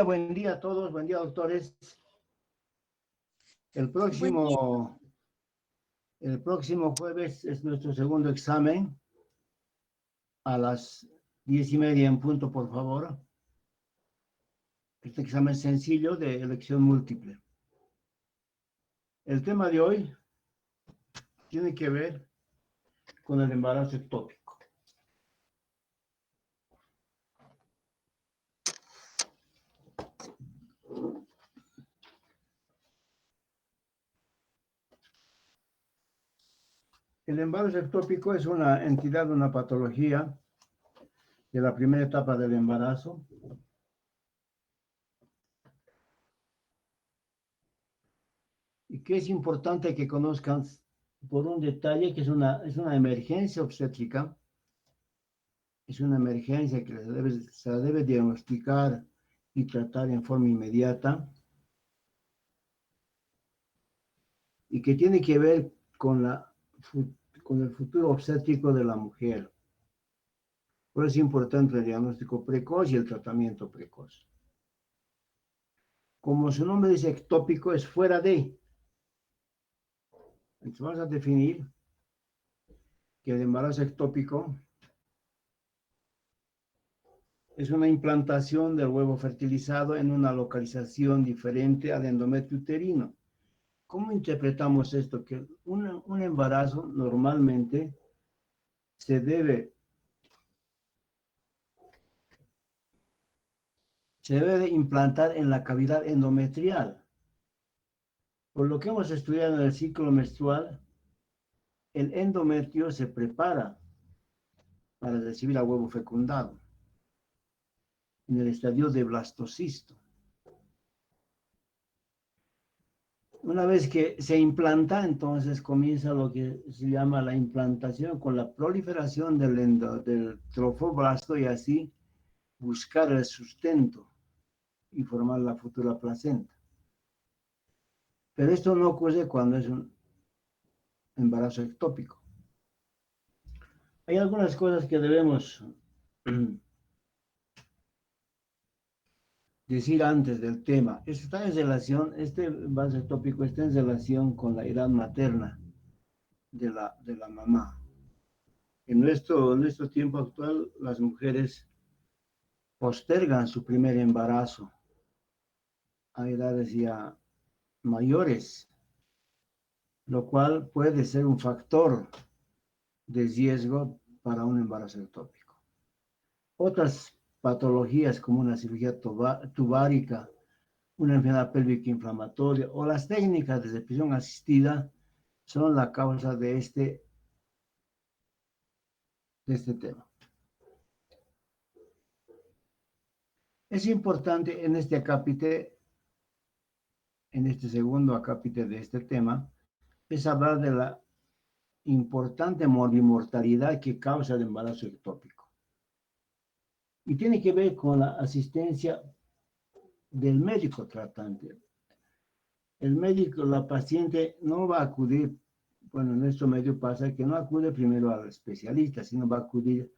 Buen día a todos, buen día doctores. El Buen día. próximo, el próximo jueves es nuestro segundo examen a las 10:30 en punto, por favor. Este examen sencillo de elección múltiple. El tema de hoy tiene que ver con el embarazo ectópico. El embarazo ectópico es una entidad, una patología de la primera etapa del embarazo. Y que es importante que conozcan por un detalle que es una emergencia obstétrica. Es una emergencia que se la debe diagnosticar y tratar en forma inmediata y que tiene que ver con el futuro obstétrico de la mujer. Por eso es importante el diagnóstico precoz y el tratamiento precoz. Como su nombre dice, ectópico es fuera de. Entonces vamos a definir que el embarazo ectópico es una implantación del huevo fertilizado en una localización diferente al endometrio uterino. ¿Cómo interpretamos esto? Que un embarazo normalmente se debe de implantar en la cavidad endometrial. Por lo que hemos estudiado en el ciclo menstrual, el endometrio se prepara para recibir a huevo fecundado en el estadio de blastocisto. Una vez que se implanta, entonces comienza lo que se llama la implantación con la proliferación del trofoblasto y así buscar el sustento y formar la futura placenta. Pero esto no ocurre cuando es un embarazo ectópico. Hay algunas cosas que debemos decir antes del tema. Este embarazo ectópico está en relación con la edad materna de la mamá. En nuestro tiempo actual, las mujeres postergan su primer embarazo a edades ya mayores, lo cual puede ser un factor de riesgo para un embarazo ectópico. Otras patologías como una cirugía tubárica, una enfermedad pélvica inflamatoria o las técnicas de respiración asistida son la causa de este tema. Es importante en este acápite, en este segundo acápite de este tema, es hablar de la importante morbimortalidad que causa el embarazo ectópico. Y tiene que ver con la asistencia del médico tratante. El médico, la paciente no va a acudir, bueno, en nuestro medio pasa que no acude primero al especialista, sino va a acudir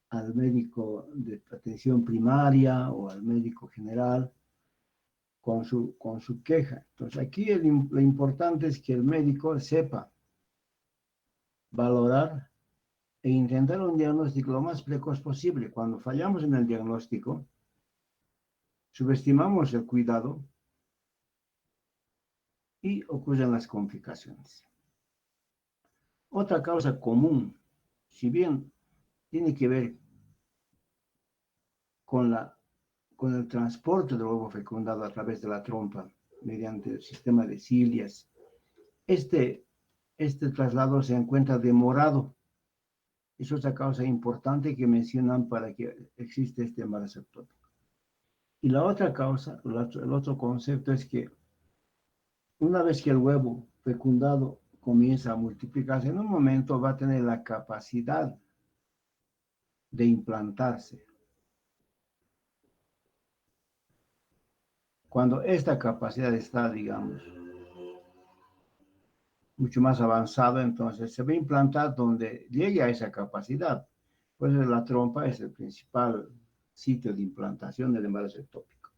al médico de atención primaria o al médico general con su queja. Entonces aquí lo importante es que el médico sepa valorar e intentar un diagnóstico lo más precoz posible. Cuando fallamos en el diagnóstico, subestimamos el cuidado y ocurren las complicaciones. Otra causa común, si bien tiene que ver con el transporte del huevo fecundado a través de la trompa mediante el sistema de cilias, este traslado se encuentra demorado. Es otra causa importante que mencionan para que existe este embarazo ectópico. Y la otra causa, el otro concepto es que una vez que el huevo fecundado comienza a multiplicarse, en un momento va a tener la capacidad de implantarse. Cuando esta capacidad está, digamos, mucho más avanzada, entonces se va a implantar donde llegue a esa capacidad. Pues la trompa es el principal sitio de implantación del embarazo ectópico.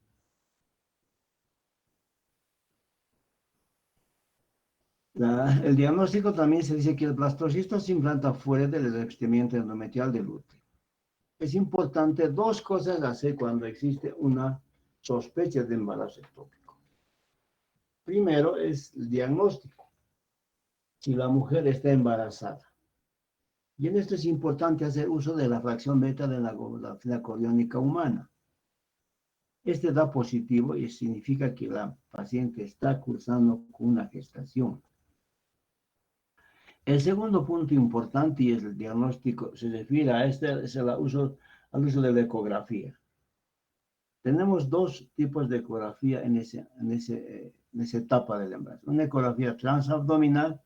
El diagnóstico también se dice que el blastocisto se implanta fuera del revestimiento endometrial del útero. Es importante dos cosas hacer cuando existe una sospecha de embarazo ectópico. Primero es el diagnóstico, si la mujer está embarazada. Y en esto es importante hacer uso de la fracción beta de la globulina coriónica humana. Este da positivo y significa que la paciente está cursando con una gestación. El segundo punto importante y es el diagnóstico, se refiere a es al uso de la ecografía. Tenemos dos tipos de ecografía en esa etapa del embarazo. Una ecografía transabdominal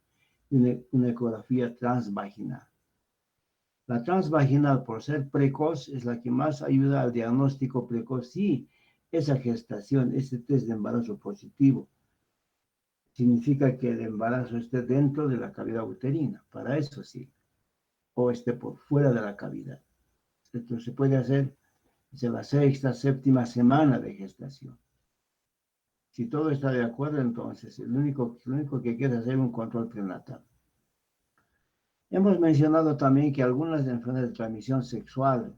y una ecografía transvaginal. La transvaginal, por ser precoz, es la que más ayuda al diagnóstico precoz. Si esa gestación, ese test de embarazo positivo, significa que el embarazo esté dentro de la cavidad uterina. Para eso sí. O esté por fuera de la cavidad. Esto se puede hacer desde la sexta, séptima semana de gestación. Si todo está de acuerdo, entonces lo único que queda es hacer un control prenatal. Hemos mencionado también que algunas enfermedades de transmisión sexual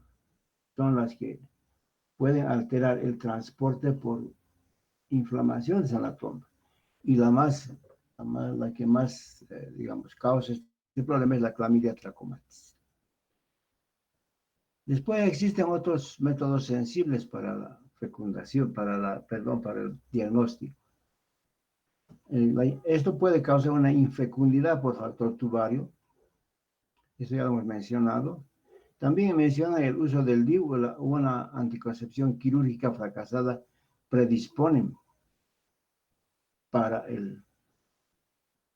son las que pueden alterar el transporte por inflamaciones en la trompa. Y la que más, digamos, causa este problema es la clamidia trachomatis. Después existen otros métodos sensibles para la fecundación, para el diagnóstico. Esto puede causar una infecundidad por factor tubario, eso ya lo hemos mencionado. También menciona el uso del DIU o una anticoncepción quirúrgica fracasada predisponen para el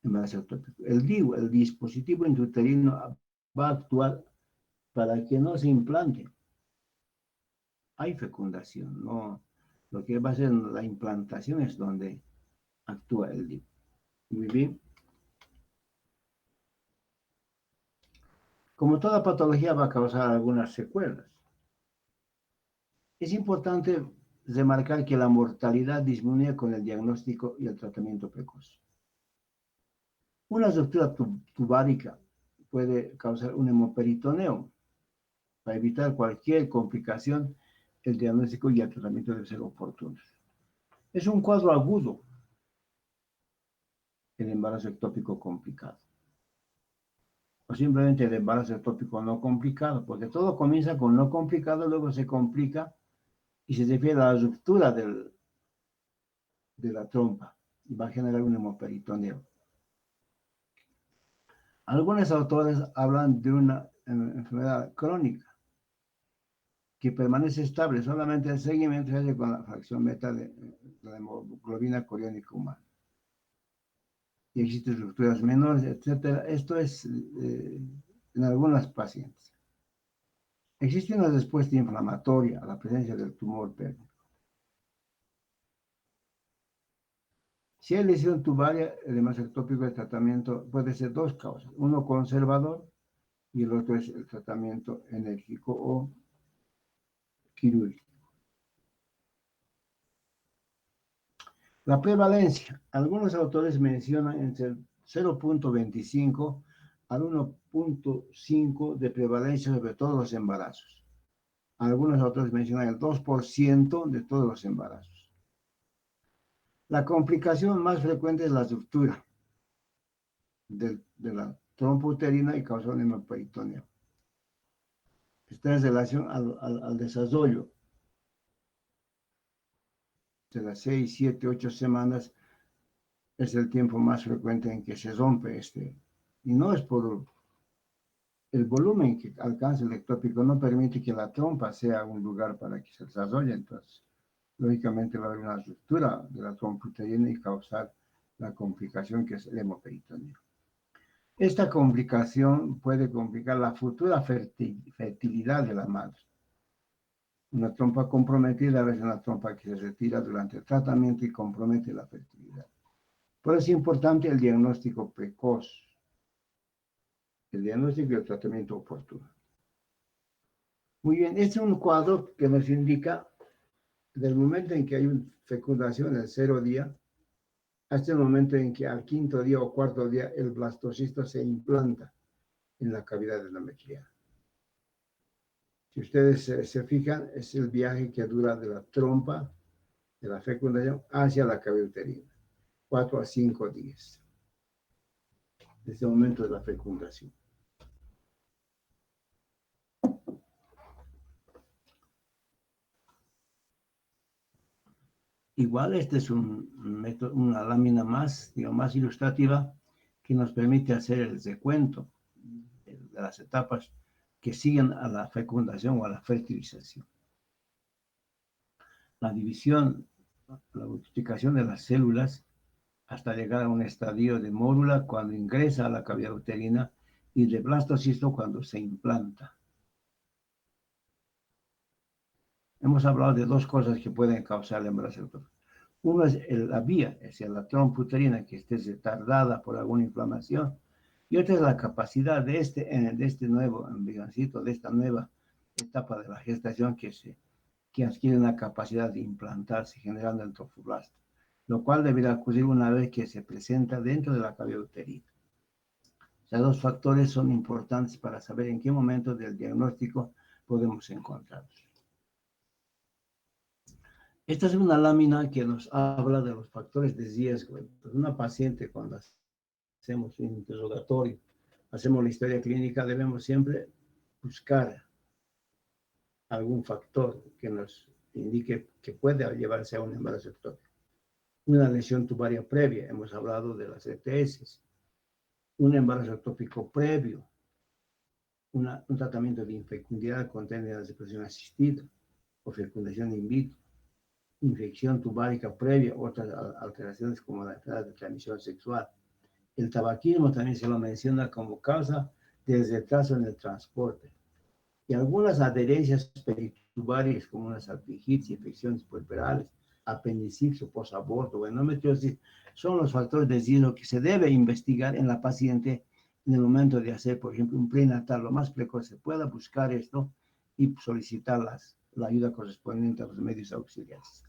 embarazo ectópico. El DIU, el dispositivo intrauterino, va a actuar para que no se implante. Hay fecundación, no. Lo que va a ser la implantación es donde actúa el DIU. Muy bien. Como toda patología va a causar algunas secuelas. Es importante remarcar que la mortalidad disminuye con el diagnóstico y el tratamiento precoz. Una ruptura tubárica puede causar un hemoperitoneo. Para evitar cualquier complicación, el diagnóstico y el tratamiento deben ser oportunos. Es un cuadro agudo, el embarazo ectópico complicado. O simplemente el embarazo ectópico no complicado, porque todo comienza con no complicado, luego se complica y se refiere a la ruptura de la trompa y va a generar un hemoperitoneo. Algunos autores hablan de una enfermedad crónica que permanece estable, solamente el seguimiento se hace con la fracción beta de la hemoglobina coriónica humana. Y existen rupturas menores, etc. Esto es en algunas pacientes. Existe una respuesta inflamatoria a la presencia del tumor pélvico. Si hay lesión tubaria, el embarazo ectópico de tratamiento puede ser dos causas, uno conservador y el otro es el tratamiento enérgico o quirúrgico. La prevalencia. Algunos autores mencionan entre 0.25 al 1.5 de prevalencia sobre todos los embarazos. Algunos autores mencionan el 2% de todos los embarazos. La complicación más frecuente es la ruptura de la trompa uterina y causa un hemoperitoneo. Está en relación al desarrollo. De las 6, 7, 8 semanas es el tiempo más frecuente en que se rompe y no es por el volumen que alcanza el ectópico, no permite que la trompa sea un lugar para que se desarrolle, entonces lógicamente va a haber una ruptura de la trompa uterina y causar la complicación que es el hemoperitoneo. Esta complicación puede complicar la futura fertilidad de la madre. Una trompa comprometida a veces una trompa que se retira durante el tratamiento y compromete la fertilidad. Por eso es importante el diagnóstico precoz, el diagnóstico y el tratamiento oportuno. Muy bien, este es un cuadro que nos indica del momento en que hay una fecundación, el 0 día, hasta el momento en que al quinto día o cuarto día el blastocisto se implanta en la cavidad endometrial. Si ustedes se fijan, es el viaje que dura de la trompa, de la fecundación, hacia la cavidad uterina. 4 a 5 días. Desde el momento de la fecundación. Igual este es una lámina más, digamos, más ilustrativa que nos permite hacer el recuento de las etapas que siguen a la fecundación o a la fertilización. La división, la multiplicación de las células hasta llegar a un estadio de mórula cuando ingresa a la cavidad uterina y de blastocisto cuando se implanta. Hemos hablado de dos cosas que pueden causar el embarazo. Uno es la vía, es decir, la trompa uterina que esté retardada por alguna inflamación, y otra es la capacidad de este nuevo embrioncito, de esta nueva etapa de la gestación que adquiere una capacidad de implantarse generando el trofoblasto, lo cual deberá ocurrir una vez que se presenta dentro de la cavidad uterina. Los dos factores son importantes para saber en qué momento del diagnóstico podemos encontrarlos. Esta es una lámina que nos habla de los factores de riesgo. Entonces, una paciente, cuando hacemos un interrogatorio, hacemos la historia clínica, debemos siempre buscar algún factor que nos indique que puede llevarse a un embarazo ectópico. Una lesión tubaria previa, hemos hablado de las ETS, un embarazo ectópico previo, un tratamiento de infecundidad con técnicas de reproducción asistida o fecundación in vitro, infección tubárica previa, otras alteraciones como la enfermedad de transmisión sexual. El tabaquismo también se lo menciona como causa de retraso en el transporte. Y algunas adherencias peritubarias como una salpingitis, infecciones puerperales, apendicitis o posaborto o endometriosis son los factores de riesgo que se debe investigar en la paciente en el momento de hacer, por ejemplo, un prenatal lo más precoz se pueda, buscar esto y solicitar la ayuda correspondiente a los medios auxiliares.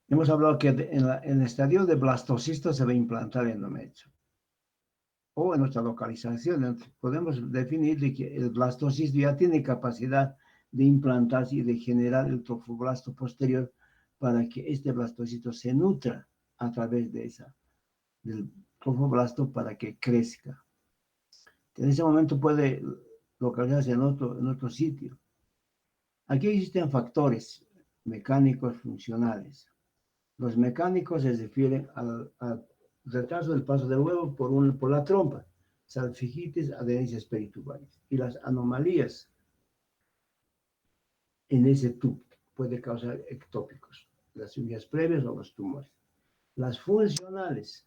Hemos hablado que en el estadio de blastocisto se va a implantar endometrio. O en nuestra localización, podemos definir que el blastocisto ya tiene capacidad de implantarse y de generar el trofoblasto posterior para que este blastocisto se nutra a través del trofoblasto para que crezca. En ese momento puede localizarse en otro sitio. Aquí existen factores mecánicos funcionales. Los mecánicos se refieren al retraso del paso del huevo por la trompa, salpingitis, adherencias peritubales. Y las anomalías en ese tubo puede causar ectópicos, las cirugías previas o los tumores. Las funcionales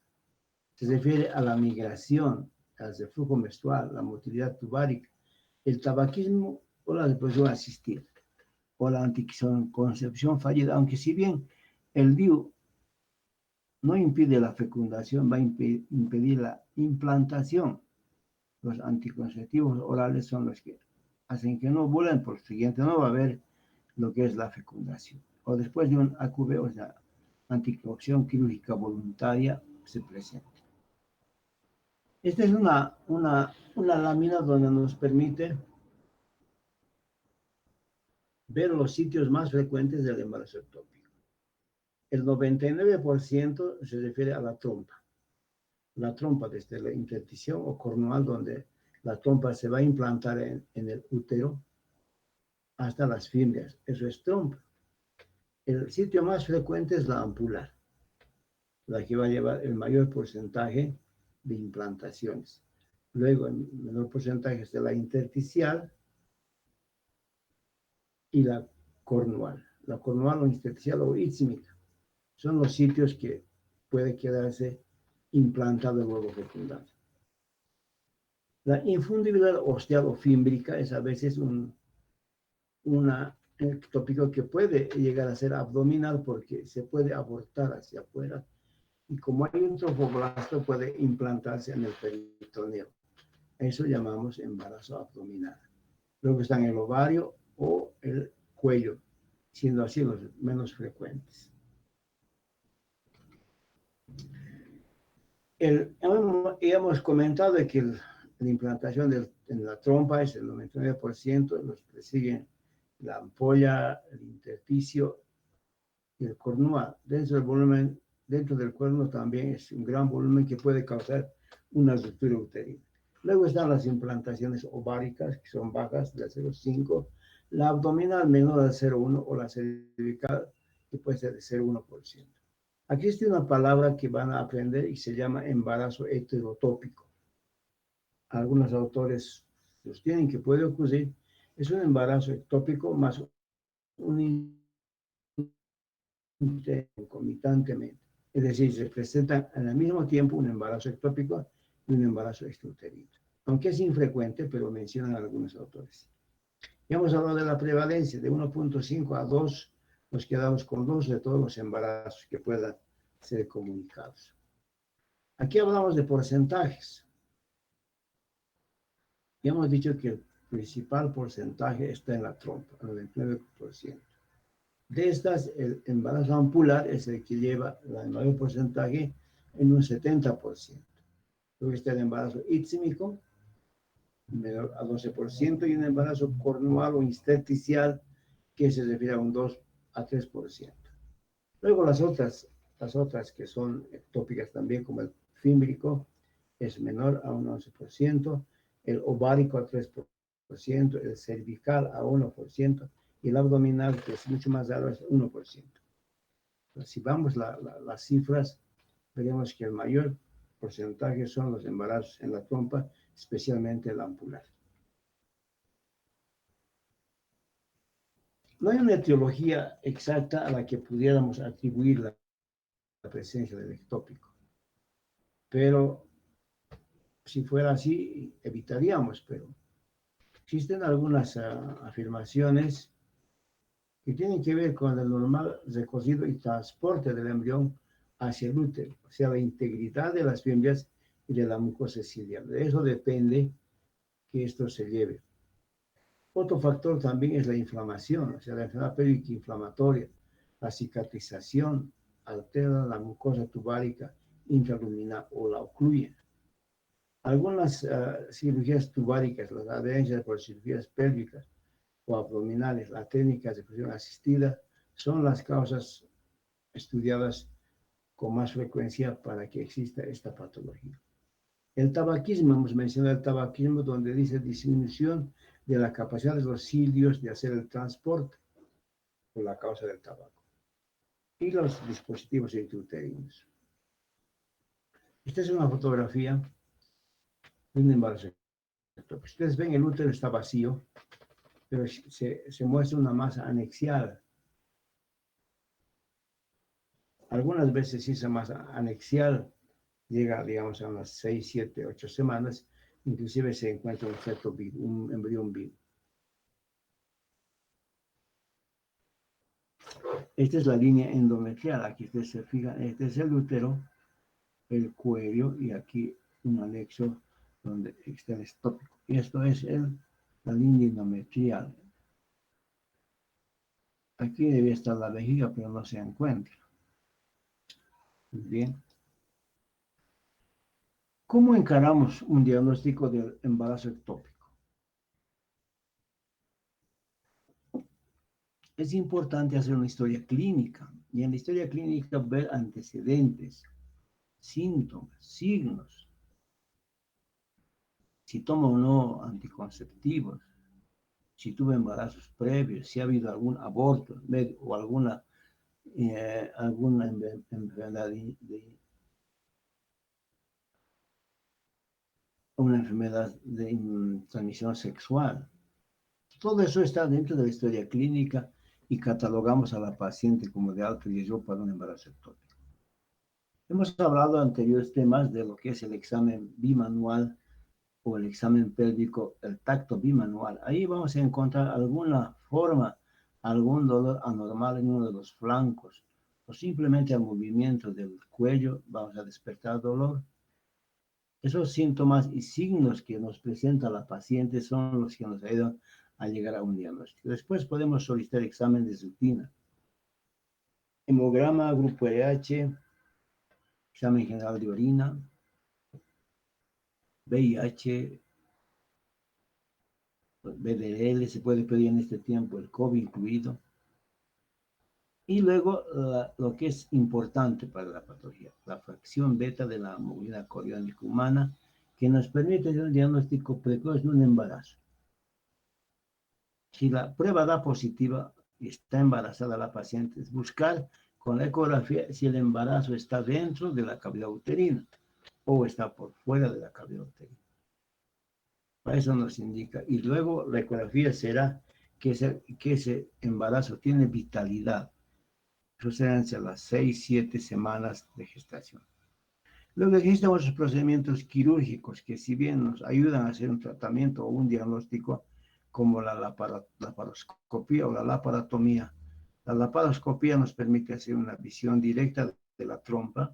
se refiere a la migración, al reflujo menstrual, la motilidad tubárica, el tabaquismo o la reproducción asistida, o la anticoncepción fallida, aunque si bien el DIU no impide la fecundación, va a impedir la implantación. Los anticonceptivos orales son los que hacen que no ovulen, por siguiente no va a haber lo que es la fecundación. O después de un AQV, o sea, anticoncepción quirúrgica voluntaria, se presenta. Esta es una lámina donde nos permite ver los sitios más frecuentes del embarazo ectópico. El 99% se refiere a la trompa. La trompa desde la intersticial o cornual, donde la trompa se va a implantar en el útero, hasta las fimbrias. Eso es trompa. El sitio más frecuente es la ampular, la que va a llevar el mayor porcentaje de implantaciones. Luego, el menor porcentaje es de la intersticial y la cornual. La cornual o intersticial o ísmica son los sitios que puede quedarse implantado el huevo fecundado. La infundibilidad osteal o fímbrica es a veces un ectópico que puede llegar a ser abdominal porque se puede abortar hacia afuera y como hay un trofoblasto puede implantarse en el peritoneo. Eso llamamos embarazo abdominal. Luego están el ovario o el cuello, siendo así los menos frecuentes. Hemos comentado que la implantación en la trompa es el 99%, los que siguen la ampolla, el intersticio y el cornual. Dentro del cuerno también es un gran volumen que puede causar una ruptura uterina. Luego están las implantaciones ováricas, que son bajas de 0,5, la abdominal menor de 0,1 o la cervical, que puede ser de 0,1%. Aquí existe una palabra que van a aprender y se llama embarazo heterotópico. Algunos autores sostienen que puede ocurrir, es un embarazo ectópico más un concomitantemente. Es decir, se presentan al mismo tiempo un embarazo ectópico y un embarazo extrauterino. Aunque es infrecuente, pero mencionan algunos autores. Ya hemos hablado de la prevalencia de 1.5 a 2, nos quedamos con 2 de todos los embarazos que puedan ser comunicados. Aquí hablamos de porcentajes. Ya hemos dicho que el principal porcentaje está en la trompa, el 99%. De estas, el embarazo ampular es el que lleva el mayor porcentaje en un 70%. Luego está el embarazo íxmico, menor a 12%, y un embarazo cornual o intersticial, que se refiere a un 2 a 3%. Luego las otras que son ectópicas también, como el fímbrico, es menor a un 11%, el ovárico a 3%, el cervical a 1%, y el abdominal, que es mucho más raro, es 1%. Entonces, si vamos las cifras, veremos que el mayor porcentaje son los embarazos en la trompa, especialmente el ampular. No hay una etiología exacta a la que pudiéramos atribuir la presencia del ectópico, pero si fuera así, evitaríamos, pero existen algunas afirmaciones que tienen que ver con el normal recorrido y transporte del embrión hacia el útero, o sea, la integridad de las fibras y de la mucosa ciliar. De eso depende que esto se lleve. Otro factor también es la inflamación, o sea, la enfermedad pélvica inflamatoria, la cicatrización altera la mucosa tubárica intraluminal o la ocluye. Algunas cirugías tubáricas, las adherencias por cirugías pélvicas o abdominales, las técnicas de fusión asistida, son las causas estudiadas con más frecuencia para que exista esta patología. El tabaquismo, hemos mencionado el tabaquismo, donde dice disminución de la capacidad de los cilios de hacer el transporte por la causa del tabaco. Y los dispositivos intrauterinos. Esta es una fotografía de un embarazo. Ustedes ven, el útero está vacío, pero se muestra una masa anexial. Algunas veces esa masa anexial llega, digamos, a unas 6, 7, 8 semanas, inclusive se encuentra un feto vivo, un embrión vivo. Esta es la línea endometrial, aquí ustedes se fijan, este es el útero, el cuello, y aquí un anexo donde está el estópico. Y esto es la línea endometrial. Aquí debe estar la vejiga, pero no se encuentra. Muy bien. ¿Cómo encaramos un diagnóstico del embarazo ectópico? Es importante hacer una historia clínica, y en la historia clínica ver antecedentes, síntomas, signos, si toma o no anticonceptivos, si tuvo embarazos previos, si ha habido algún aborto o alguna enfermedad de transmisión sexual. Todo eso está dentro de la historia clínica y catalogamos a la paciente como de alto riesgo para un embarazo ectópico. Hemos hablado en anteriores temas de lo que es el examen bimanual o el examen pélvico, el tacto bimanual. Ahí vamos a encontrar alguna forma, algún dolor anormal en uno de los flancos, o simplemente al movimiento del cuello vamos a despertar dolor. Esos síntomas y signos que nos presenta la paciente son los que nos ayudan a llegar a un diagnóstico. Después podemos solicitar examen de rutina, hemograma, grupo RH, examen general de orina, VIH, VDL, se puede pedir en este tiempo, el COVID incluido. Y luego lo que es importante para la patología, la fracción beta de la movilidad coriónica humana, que nos permite hacer un diagnóstico precoz de un embarazo. Si la prueba da positiva y está embarazada la paciente, es buscar con la ecografía si el embarazo está dentro de la cavidad uterina o está por fuera de la cavidad uterina. Para eso nos indica. Y luego la ecografía será que ese embarazo tiene vitalidad. Eso será entre las 6-7 semanas de gestación. Luego existen otros procedimientos quirúrgicos que si bien nos ayudan a hacer un tratamiento o un diagnóstico, como la laparoscopía o la laparotomía. La laparoscopía nos permite hacer una visión directa de la trompa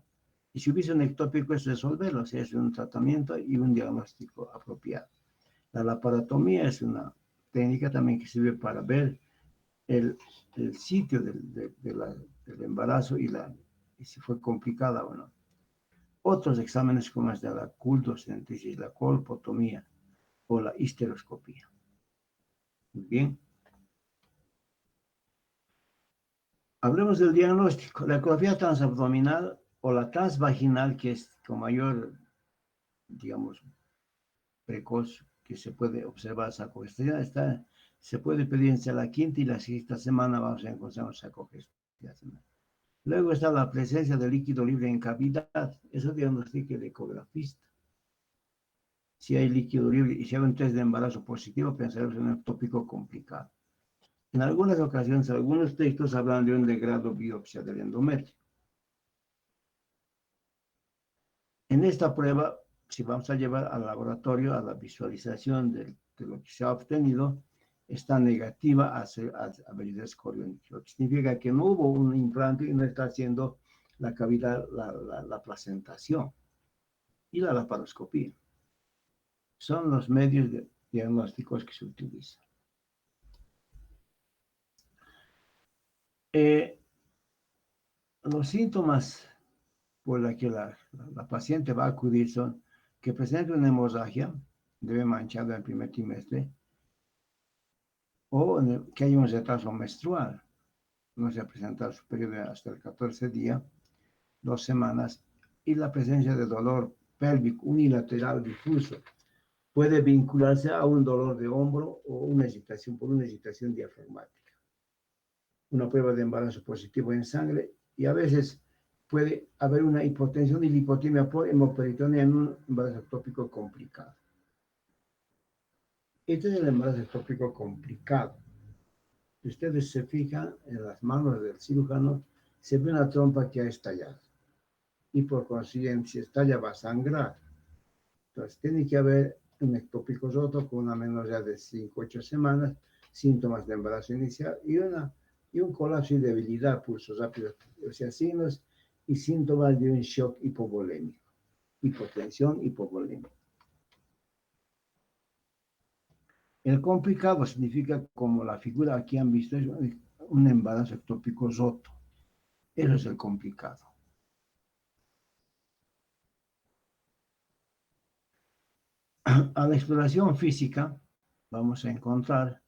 y si hubiese un ectópico es resolverlo, o sea, es un tratamiento y un diagnóstico apropiado. La laparotomía es una técnica también que sirve para ver el sitio del embarazo y si fue complicada o no. Otros exámenes como es de la cultocentesis, la colpotomía o la histeroscopía. Muy bien. Hablemos del diagnóstico. La ecografía transabdominal o la transvaginal, que es con mayor, digamos, precoz, que se puede observar esa congestión, se puede pedir entre la quinta y la sexta semana, vamos a encontrar esa congestión. Luego está la presencia de líquido libre en cavidad. Eso diagnostica el ecografista. Si hay líquido libre y si hay un test de embarazo positivo, pensaremos en un ectópico complicado. En algunas ocasiones, algunos textos hablan de un degrado biopsia del endometrio. En esta prueba, si vamos a llevar al laboratorio a la visualización de lo que se ha obtenido, está negativa a validez coriónica, lo que significa que no hubo un implante y no está haciendo la cavidad, la placentación y la laparoscopía. Son los medios diagnósticos que se utilizan. Los síntomas por los que la paciente va a acudir son que presenta una hemorragia, debe manchada en el primer trimestre, o que haya un retraso menstrual, no se ha presentado superior hasta el 14 día, 2 semanas, y la presencia de dolor pélvico unilateral difuso. Puede vincularse a un dolor de hombro o una excitación por una excitación diafragmática. Una prueba de embarazo positivo en sangre y a veces puede haber una hipotensión y lipotimia por hemoperitonea en un embarazo ectópico complicado. Este es el embarazo ectópico complicado. Si ustedes se fijan en las manos del cirujano, se ve una trompa que ha estallado. Y por consiguiente, si estalla, va a sangrar. Entonces, tiene que haber un ectópico roto con una menorrea de 5-8 semanas, síntomas de embarazo inicial y un colapso y debilidad, pulsos rápidos, o sea, signos y síntomas de un shock hipovolémico, hipotensión hipovolémica. El complicado significa, como la figura aquí han visto, es un embarazo ectópico roto. Eso es el complicado. A la exploración física vamos a encontrar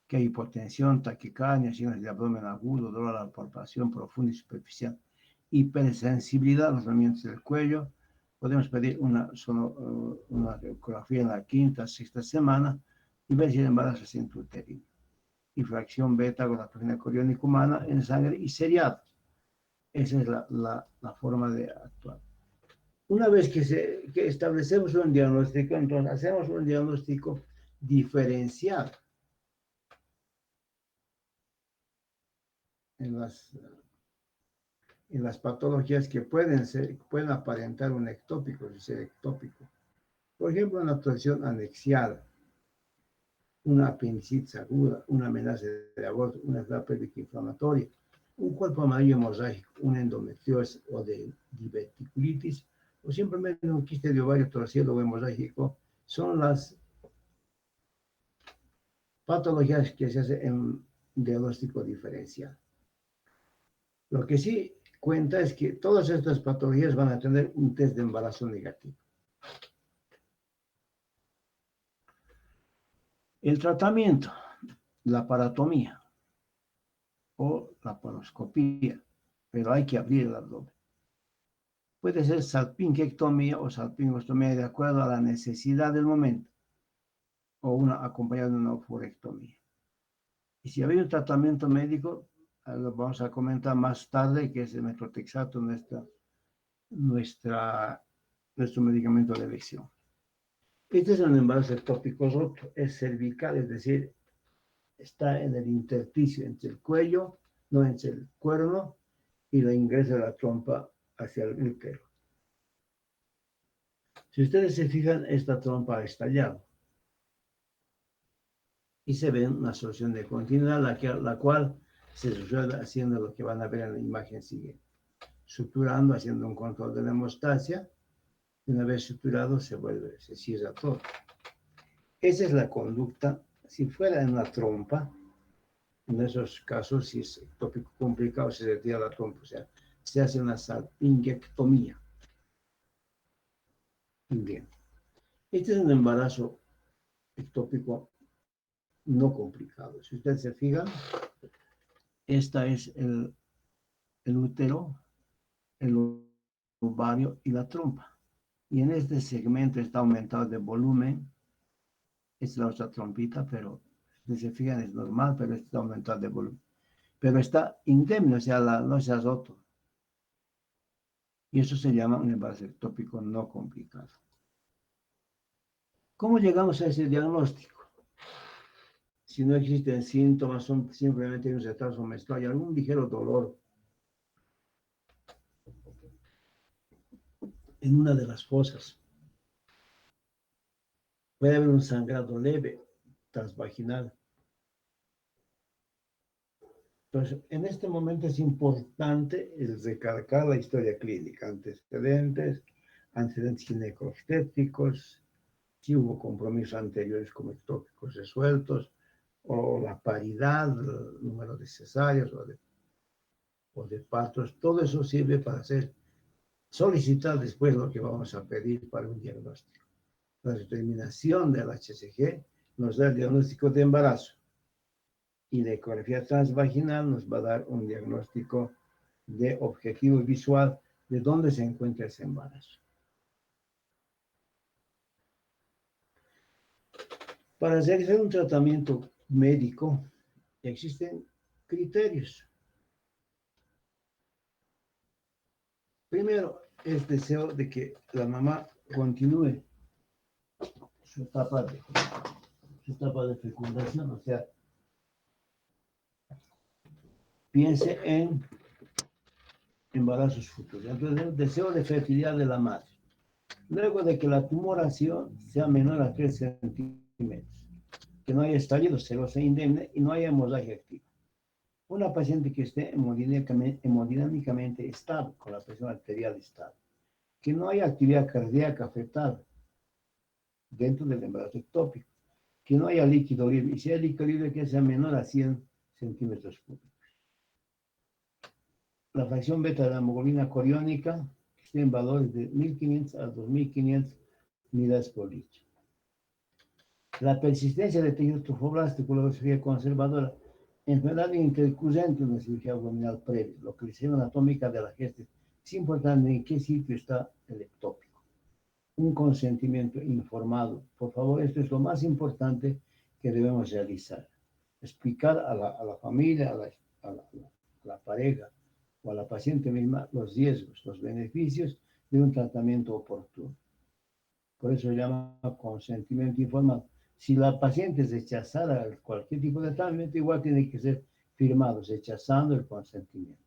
que hay hipotensión, taquicardia, signos de abdomen agudo, dolor a la palpación profunda y superficial, hipersensibilidad a los movimientos del cuello. Podemos pedir una ecografía en la quinta, sexta semana y ver si el embarazo es intrauterino. Y fracción beta con la proteína coriónica humana en sangre y seriado. Esa es la forma de actuar. Una vez que establecemos un diagnóstico, entonces hacemos un diagnóstico diferencial en las patologías que pueden aparentar un ectópico, ser ectópico. Por ejemplo, una actuación anexial, una apendicitis aguda, una amenaza de aborto, una enfermedad pélvica inflamatoria, un cuerpo amarillo hemorrágico, una endometriosis o de diverticulitis, o simplemente un quiste de ovario torcido o hemorrágico, son las patologías que se hacen en diagnóstico diferencial. Lo que sí cuenta es que todas estas patologías van a tener un test de embarazo negativo. El tratamiento, la paratomía o la laparoscopía, pero hay que abrir el abdomen. Puede ser salpingectomía o salpingostomía de acuerdo a la necesidad del momento o acompañada de una oophorectomía. Y si había un tratamiento médico, lo vamos a comentar más tarde, que es el metotrexato, nuestro medicamento de elección. Este es un embarazo ectópico roto, es cervical, es decir, está en el intersticio entre el cuello, no entre el cuerno, y la ingresa de la trompa hacia el útero. Si ustedes se fijan, esta trompa ha estallado y se ve una solución de continuidad, la cual se resuelve haciendo lo que van a ver en la imagen siguiente. Suturando, haciendo un control de la hemostasia. Una vez suturado, se cierra todo. Esa es la conducta. Si fuera en la trompa, en esos casos, si es ectópico complicado, se retira la trompa, o sea, se hace una salpingectomía. Bien. Este es un embarazo ectópico no complicado. Si ustedes se fijan, esta es el útero, el ovario y la trompa. Y en este segmento está aumentado de volumen. Es la otra trompita, pero si se fijan es normal, pero está aumentado de volumen. Pero está indemne, o sea, no se ha roto. Y eso se llama un embarazo ectópico no complicado. ¿Cómo llegamos a ese diagnóstico? Si no existen síntomas, son simplemente un retraso menstrual y algún ligero dolor en una de las fosas. Puede haber un sangrado leve transvaginal. Entonces, en este momento es importante el recalcar la historia clínica, antecedentes ginecostéticos, si hubo compromisos anteriores como ectópicos resueltos, o la paridad, el número de cesáreas o de partos, todo eso sirve para solicitar después lo que vamos a pedir para un diagnóstico. La determinación del HCG nos da el diagnóstico de embarazo y la ecografía transvaginal nos va a dar un diagnóstico de objetivo visual de dónde se encuentra ese embarazo. Para realizar un tratamiento médico existen criterios. Primero, el deseo de que la mamá continúe su etapa de fecundación, o sea, piense en embarazos futuros. Entonces, el deseo de fertilidad de la madre. Luego de que la tumoración sea menor a 3 centímetros, que no haya estallido serosa indemne y no haya hemorragia activa. Una paciente que esté hemodinámicamente estable, con la presión arterial estable, que no haya actividad cardíaca afectada dentro del embarazo ectópico, que no haya líquido libre, y si hay líquido libre que sea menor a 100 centímetros cúbicos. La fracción beta de la hemoglobina coriónica esté en valores de 1500 a 2500 unidades por litro. La persistencia de tejido trofoblástico, la cirugía conservadora, enfermedad intercurrente en la cirugía abdominal previa, localización anatómica de la gesta. Es importante en qué sitio está el ectópico. Un consentimiento informado. Por favor, esto es lo más importante que debemos realizar. Explicar a la familia, a la pareja o a la paciente misma los riesgos, los beneficios de un tratamiento oportuno. Por eso se llama consentimiento informado. Si la paciente rechazara cualquier tipo de tratamiento, igual tiene que ser firmado, rechazando el consentimiento.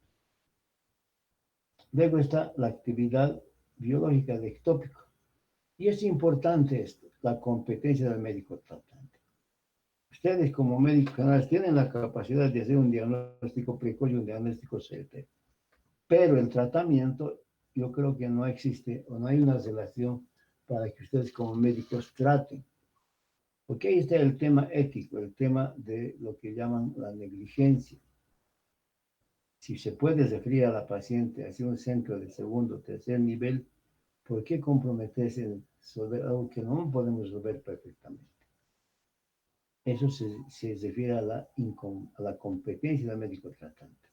Luego está la actividad biológica de ectópico. Y es importante esto, la competencia del médico tratante. Ustedes como médicos generales tienen la capacidad de hacer un diagnóstico precoz y un diagnóstico certero. Pero el tratamiento, yo creo que no existe o no hay una relación para que ustedes como médicos traten. Porque ahí está el tema ético, el tema de lo que llaman la negligencia. Si se puede referir a la paciente hacia un centro de segundo o tercer nivel, ¿por qué comprometerse en resolver algo que no podemos resolver perfectamente? Eso se refiere a la competencia del médico tratante.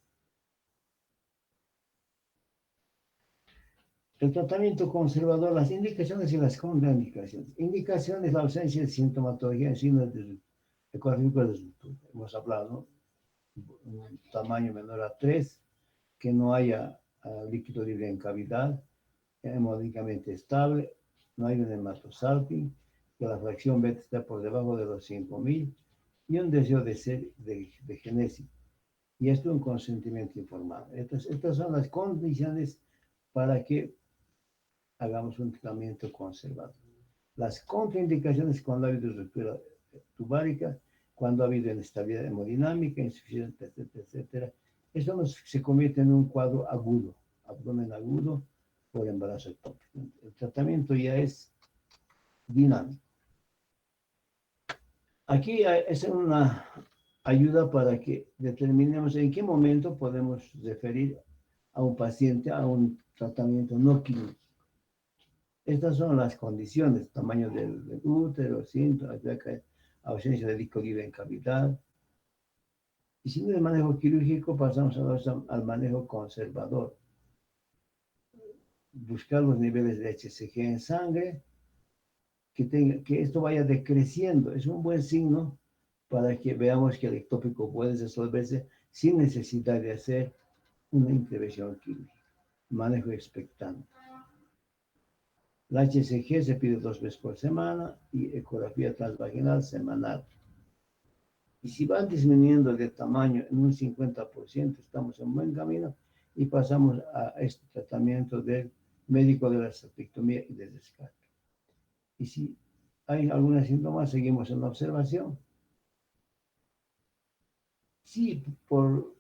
El tratamiento conservador, las indicaciones y las contraindicaciones. Indicaciones, la ausencia de sintomatología en signos de ecográfico de ruptura. Hemos hablado, ¿no? Un tamaño menor a 3, que no haya líquido libre en cavidad, hemodinamicamente estable, no hay un hematosalping, que la fracción beta está por debajo de los 5.000 y un deseo de ser de genesis. Y esto un consentimiento informado. Estas son las condiciones para que hagamos un tratamiento conservador. Las contraindicaciones cuando ha habido ruptura tubárica, cuando ha habido inestabilidad hemodinámica, insuficiencia, etcétera, etcétera. Esto se convierte en un cuadro agudo, abdomen agudo por embarazo ectópico. El tratamiento ya es dinámico. Aquí es una ayuda para que determinemos en qué momento podemos referir a un paciente a un tratamiento no quirúrgico. Estas son las condiciones: tamaño del útero, síntomas, ausencia de líquido libre en cavidad. Y si no es manejo quirúrgico, pasamos al manejo conservador. Buscar los niveles de HCG en sangre, que esto vaya decreciendo. Es un buen signo para que veamos que el ectópico puede resolverse sin necesidad de hacer una intervención quirúrgica. Manejo expectante. La HCG se pide 2 veces por semana y ecografía transvaginal semanal. Y si van disminuyendo de tamaño en un 50%, estamos en buen camino y pasamos a este tratamiento del médico de la salpictomía y de descarte. Y si hay algunos síntomas, seguimos en la observación. Si por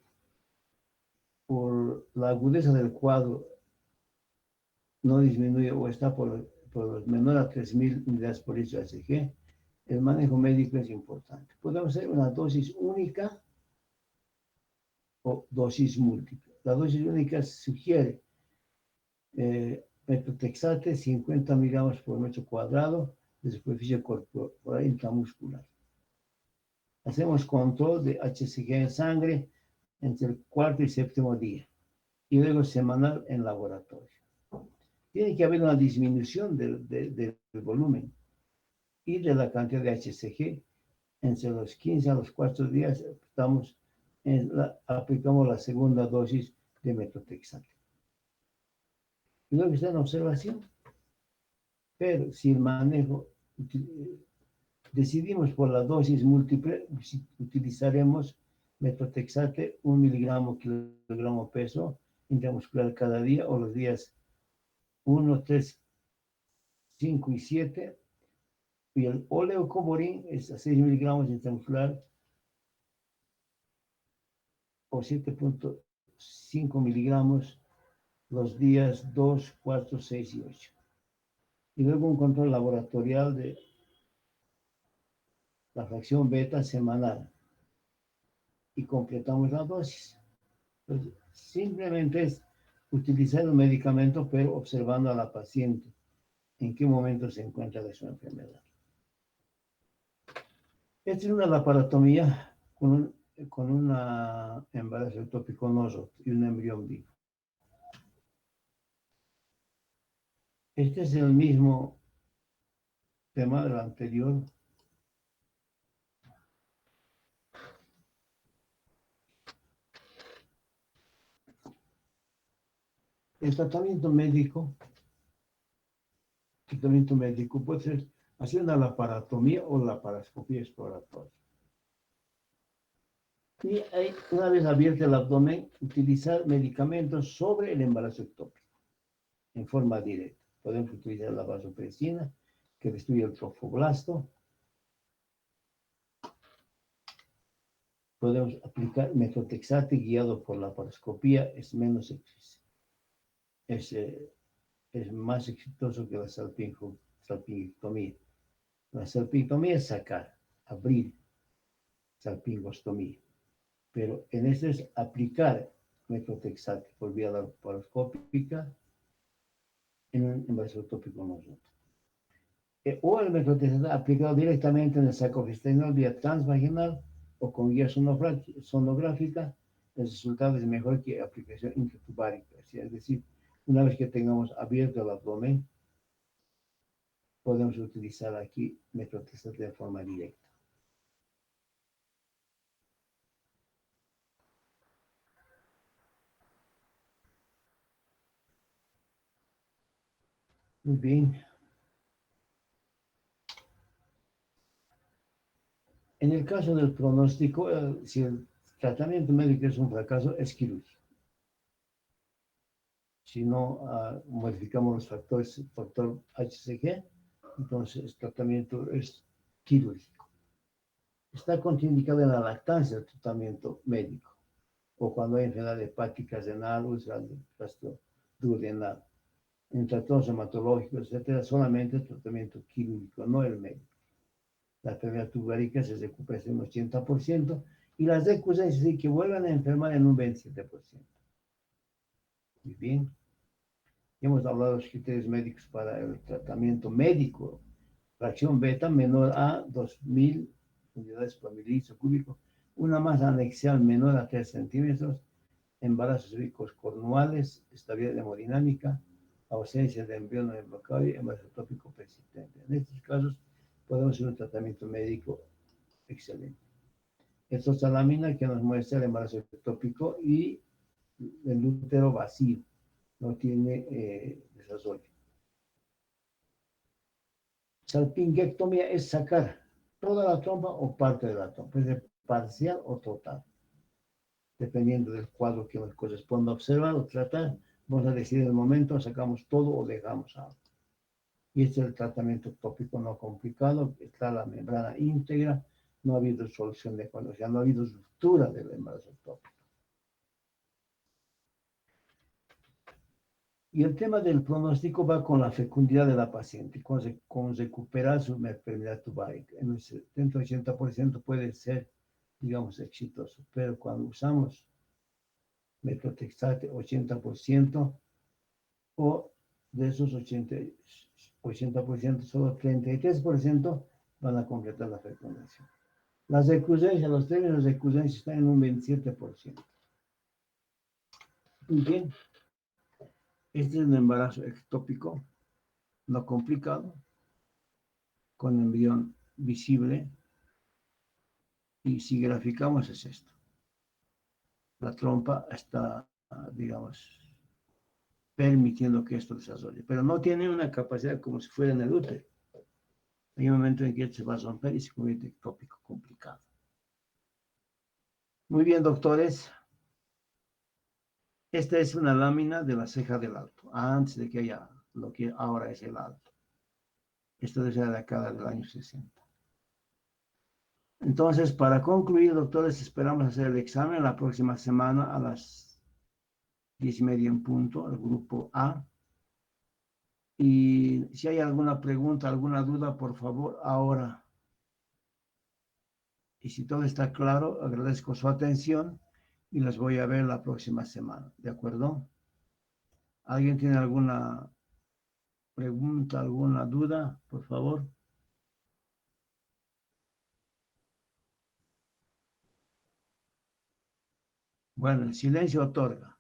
la agudeza del cuadro no disminuye o está por menor a 3.000 unidades por litro de HCG, el manejo médico es importante. Podemos hacer una dosis única o dosis múltiple. La dosis única sugiere metotrexate 50 miligramos por metro cuadrado de superficie corporal intramuscular. Hacemos control de HCG en sangre entre el cuarto y séptimo día y luego semanal en laboratorio. Tiene que haber una disminución del volumen y de la cantidad de HCG entre los 15 a los 4 días. Aplicamos la segunda dosis de metotrexate. Y luego está en observación. Pero si el manejo, decidimos por la dosis múltiple, utilizaremos metotrexate 1 miligramo kilogramo peso intramuscular cada día, o los días 1, 3, 5 y 7. Y el oleocoborín es a 6 miligramos intramuscular o 7.5 miligramos los días 2, 4, 6 y 8. Y luego un control laboratorial de la fracción beta semanal. Y completamos la dosis. Entonces, simplemente es utilizar el medicamento, pero observando a la paciente en qué momento se encuentra de su enfermedad. Esta es una laparotomía con una embarazo ectópico no roto y un embrión vivo. Este es el mismo tema del anterior. El tratamiento médico puede ser haciendo una laparotomía o laparoscopía exploratoria. Y una vez abierto el abdomen, utilizar medicamentos sobre el embarazo ectópico en forma directa. Podemos utilizar la vasopresina, que destruye el trofoblasto. Podemos aplicar metotrexate guiado por la laparoscopía, es más exitoso que la salpingectomía. La salpingectomía es sacar, abrir, salpingostomía. Pero en este es aplicar metotrexate por vía laparoscópica en un embarazo ectópico no roto. o el metotrexato aplicado directamente en el sacofestenol vía transvaginal o con guía sonográfica, el resultado es mejor que aplicación intratubárica. Es decir, una vez que tengamos abierto el abdomen, podemos utilizar aquí metotrexato de forma directa. Muy bien. En el caso del pronóstico, si el tratamiento médico es un fracaso, es quirúrgico. Si no modificamos los factores, factor HCG, entonces el tratamiento es quirúrgico. Está contraindicado en la lactancia el tratamiento médico o cuando hay enfermedad hepática renal, úlcera duodenal, en trastornos hematológicos, etcétera, solamente el tratamiento quirúrgico, no el médico. La enfermedad tubárica se recupera en un 80% y las recurrencias sí que vuelvan a enfermar en un 27%. Muy bien. Hemos hablado de los criterios médicos para el tratamiento médico. Fracción beta menor a 2000 unidades por mililitro cúbico, una masa anexial menor a 3 centímetros, embarazos ricos cornuales, estabilidad hemodinámica, ausencia de embrión bloqueo y embarazo tópico persistente. En estos casos podemos hacer un tratamiento médico excelente. Esto es la lámina que nos muestra el embarazo ectópico y el útero vacío, no tiene desarrollo. Salpingectomía es sacar toda la trompa o parte de la trompa, puede ser parcial o total. Dependiendo del cuadro que nos corresponda observar o tratar, vamos a decidir en el momento, sacamos todo o dejamos algo. Y este es el tratamiento tópico no complicado, está la membrana íntegra, no ha habido solución de cuando, o sea, no ha habido ruptura del embarazo tópico. Y el tema del pronóstico va con la fecundidad de la paciente, con recuperar su enfermedad tubárica. En el 70-80% puede ser, digamos, exitoso, pero cuando usamos metotrexato 80%, o de esos 80%, solo 33% van a completar la fecundación. Las recurrencias, los términos de recurrencia están en un 27%. Muy bien. Este es un embarazo ectópico, no complicado, con embrión visible. Y si graficamos es esto. La trompa está, digamos, permitiendo que esto desarrolle, pero no tiene una capacidad como si fuera en el útero. Hay un momento en que se va a romper y se convierte en ectópico complicado. Muy bien, doctores. Esta es una lámina de la ceja del alto, antes de que haya lo que ahora es el alto. Esto es de la década del año 60. Entonces, para concluir, doctores, esperamos hacer el examen la próxima semana a las 10:30 en punto, el grupo A. Y si hay alguna pregunta, alguna duda, por favor, ahora. Y si todo está claro, agradezco su atención y los voy a ver la próxima semana. ¿De acuerdo? ¿Alguien tiene alguna pregunta, alguna duda, por favor? Bueno, el silencio otorga.